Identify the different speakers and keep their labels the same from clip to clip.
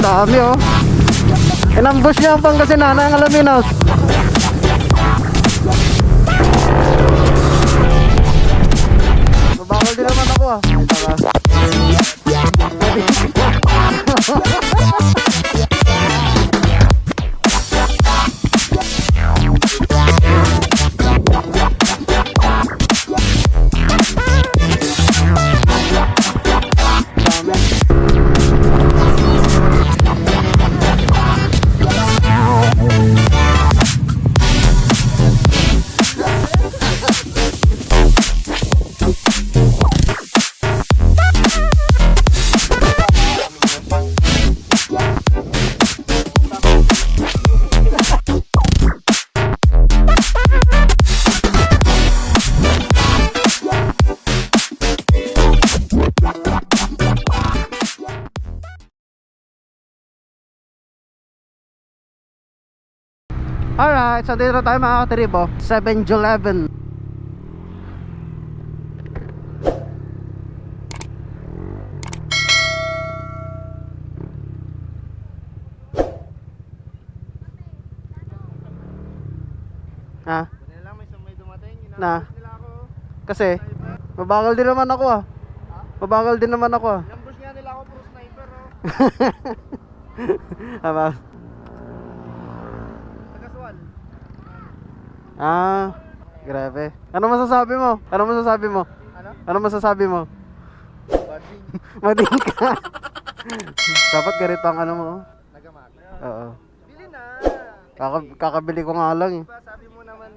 Speaker 1: Dami oh. Inambush niya ang Pangasinan ng Alaminos. Mabakal din naman ako ah. Alright, so dito tayo mga katribo, 7-Eleven. Ha? Na? Kasi, mabagal din naman ako ah. Mabagal din naman ako ah.
Speaker 2: Ambush nga nila ako, puro sniper oh.
Speaker 1: Tama.
Speaker 2: Tagaswal.
Speaker 1: Ah, grabe. Ano masasabi mo? Ano masasabi mo?
Speaker 2: Ano?
Speaker 1: Ano masasabi mo?
Speaker 2: Bading.
Speaker 1: Mading ka. Dapat ganito ang ano mo.
Speaker 2: Nagamak.
Speaker 1: Oo.
Speaker 2: Bili na.
Speaker 1: Kakabili ko nga lang eh.
Speaker 2: Diba, sabi mo naman,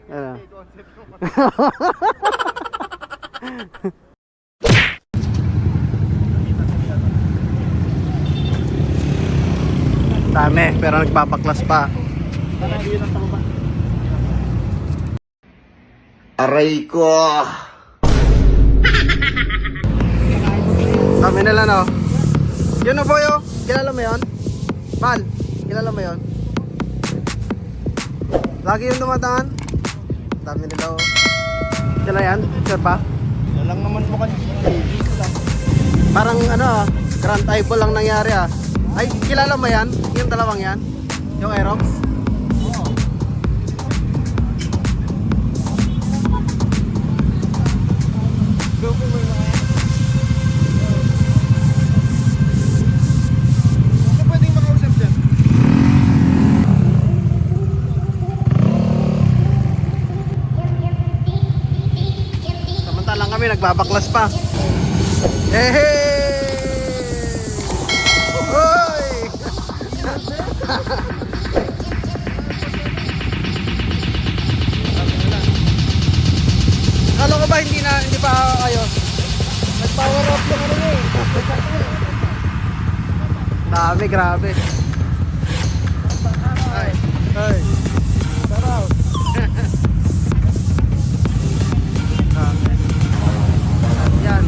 Speaker 1: Ano?
Speaker 2: may concept mo.
Speaker 1: Dami, pero nagpapaklas pa.
Speaker 3: Aray ko!
Speaker 1: Dami nila no. Yun o boyo, kilala mo yun? Pal, kilala mo yun? Lagi yung dumadaan. Dami nila oh. Kila yan? Sure pa?
Speaker 2: Walang naman mo kasi.
Speaker 1: Parang ano ah, Grand Eyeball lang nangyari ah. Ay, kilala mo yan? Yung dalawang yan? Yung Aerox?
Speaker 2: Oo. Go po mo lang yan. Ano pwedeng makausap dyan?
Speaker 1: Samantalang kami nagbabaklas pa. Hey! Hoy! Kala ko ba hindi pa kayo?
Speaker 2: Nag-power up yung ano eh.
Speaker 1: Dami, grabe. Ay, ay.
Speaker 2: Sarap.
Speaker 1: Dami. Yan.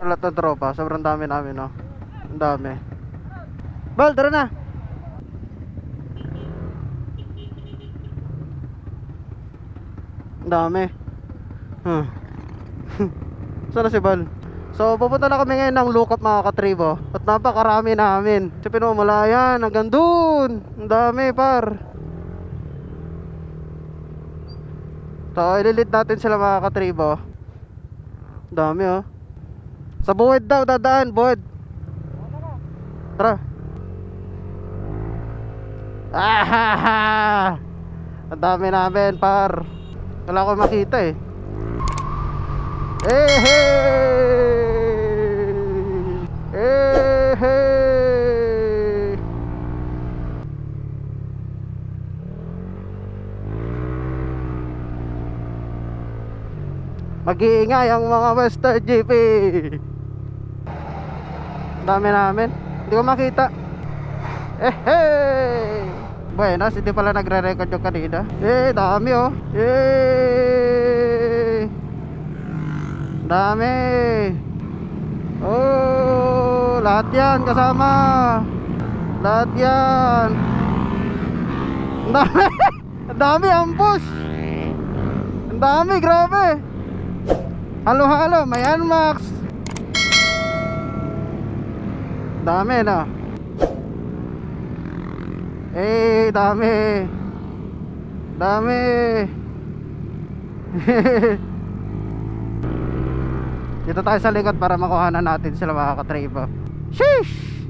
Speaker 1: Lahat ng tropa, sobrang dami namin, no? Ang dami. Bal, tara na! Ang dami. Huh. Saan na si Bal? So, pupunta na kami ngayon ng Lookout mga katribo. At napakarami namin. Sipin mo, mula yan, hanggang dun. Ang dami, par. So, ililit natin sila mga katribo. Ang dami, oh. Sa buwid daw, dadaan, buwid. Tara. Ah, ang dami namin, par. Wala ko makita eh. Hey, hey! Mag-iingay ang mga Western GP. Dami namin. Hindi ko makita. Hey! Buenas, hindi pala nagre-record yung kanina. Dami oh. Dami. Oh, lahat yan kasama. Lahat yan. Ang dami. Ang dami ambush. Ang dami, grabe. Halo-halo, may Max. Dami na. Dami. Dami. Dito tayo sa likod para makuhanan natin sila mga katribo. Sheesh!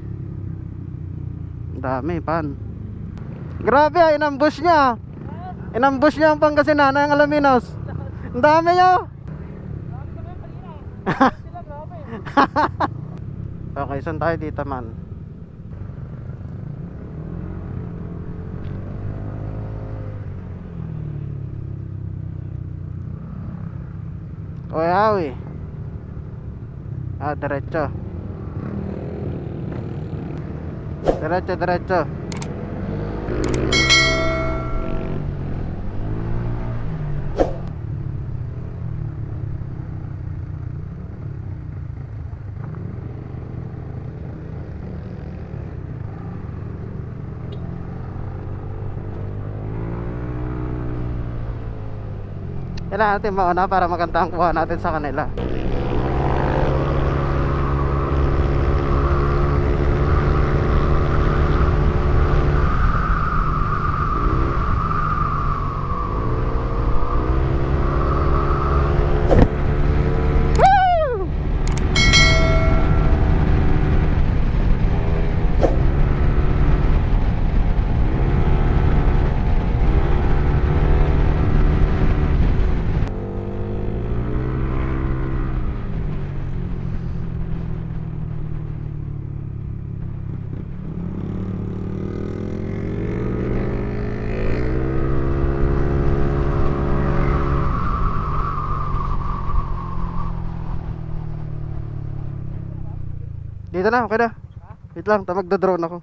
Speaker 1: Dami pan. Grabe inambush niya. Inambush niya ang Pangasinan ng Alaminos. Ang dami niyo. Okay, saan tayo dito man? Oy, awi. Diretso. Diretso, diretso. Kailangan natin mauna para maganda ang kuha natin sa kanila. Dito na, okay na. Wait lang, magda-drone ako.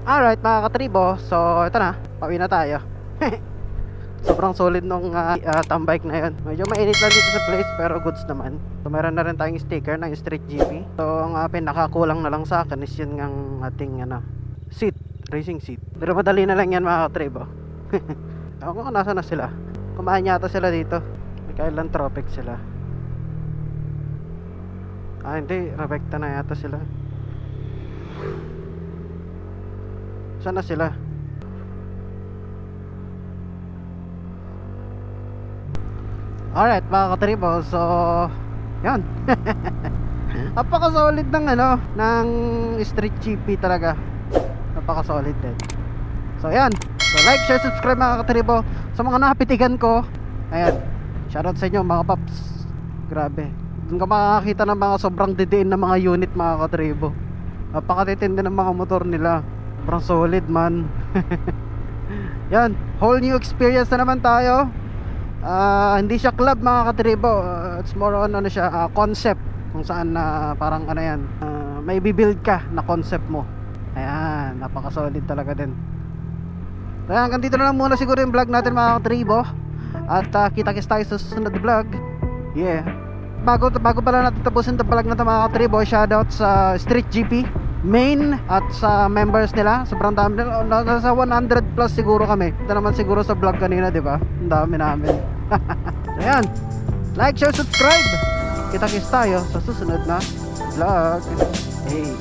Speaker 1: Alright mga katribo, so ito na, pauwi na tayo. Sobrang solid nung tambike na yun. Medyo mainit lang dito sa place pero goods naman. So meron na rin tayong sticker ng Street GP. So ang pinakakulang na lang sa akin is yun ng ating seat, racing seat. Pero madali na lang yan mga katribo. Ako kung nasa na sila. Kumain yata sila dito. May kailan tropic sila. Hindi, Rebecta na yata sila. Saan na sila? Alright mga katribo, so yan. Napaka-solid ng ng Street GP talaga. Napaka-solid din. So yan. So like, share, subscribe mga katribo. Sa mga nakapitigan ko, ayan. Shoutout sa inyo mga paps. Grabe. Doon ka makakakita ng mga sobrang didiin na mga unit mga katribo. Napakatitindi ng mga motor nila. Sobrang solid man. Yan, whole new experience na naman tayo. Hindi siya club mga katribo. It's more on siya, concept. Kung saan parang yan, may bibuild ka na concept mo. Ayan, napaka-solid talaga din. Kaya hanggang dito na lang muna siguro yung vlog natin mga katribo. At kita-kits tayo sa susunod vlog. Yeah. Bago pala natin tapusin itong vlog na ito mga katribo, shoutout sa Street GP main at sa members nila. Sobrang dami nila. Nasa 100 plus siguro kami. Ito naman siguro sa vlog kanina, di ba? Ang dami namin. Ayan. Like, share, subscribe. Kita-kits tayo sa susunod na vlog. Hey.